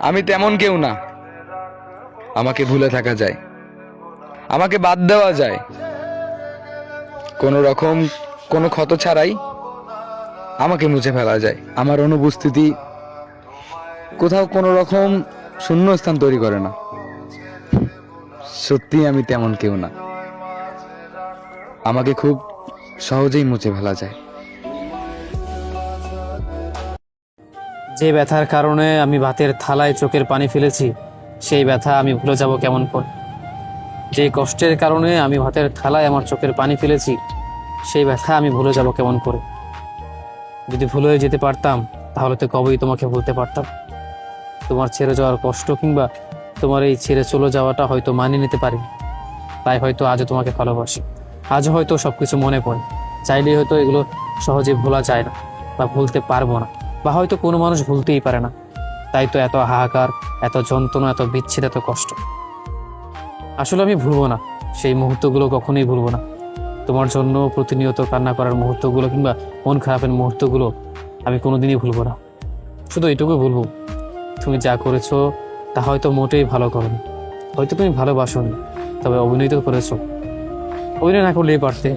আমি তেমন কেউ না। আমাকে ভুলে থাকা যায়, আমাকে বাদ দেওয়া যায়, কোনো রকম কোনো ক্ষত ছাড়াই আমাকে মুছে ফেলা যায়। আমার অনুপস্থিতি কোথাও কোনো রকম শূন্য স্থান তৈরি করে না। সত্যি আমি তেমন কেউ না, আমাকে খুব সহজেই মুছে ফেলা যায়। যে ব্যথার কারণে আমি ভাতের থালায় চোখের পানি ফেলেছি, সেই ব্যথা আমি ভুলে যাব কেমন করে? যে কষ্টের কারণে আমি ভাতের থালায় আমার চোখের পানি ফেলেছি, সেই ব্যথা আমি ভুলে যাব কেমন করে? যদি ভুলে যেতে পারতাম তাহলে তো কবেই তোমাকে ভুলতে পারতাম। তোমার ছেড়ে যাওয়ার কষ্ট কিংবা তোমার এই ছেড়ে চলে যাওয়াটা হয়তো মানিয়ে নিতে পারি, তাই হয়তো আজও তোমাকে ভালোবাসি। আজও হয়তো সবকিছু মনে পড়ে, চাইলেই হয়তো এগুলো সহজে ভোলা যায় না বা ভুলতে পারবো না, বা হয়তো কোনো মানুষ ভুলতেই পারে না। তাই তো এত হাহাকার, এত যন্ত্রণা, এত বিচ্ছেদ, এত কষ্ট। আসলে আমি ভুলবো না, সেই মুহূর্তগুলো কখনোই ভুলবো না। তোমার জন্য প্রতিনিয়ত কান্না করার মুহূর্তগুলো কিংবা মন খারাপের মুহূর্তগুলো আমি কোনোদিনই ভুলবো না। শুধু এটুকু ভুলবো, তুমি যা করেছো তা হয়তো মোটেই ভালো করোনি, হয়তো তুমি ভালোবাসোনি, তবে অভিনয় তো করেছো। অভিনয় না করলেই পারতে।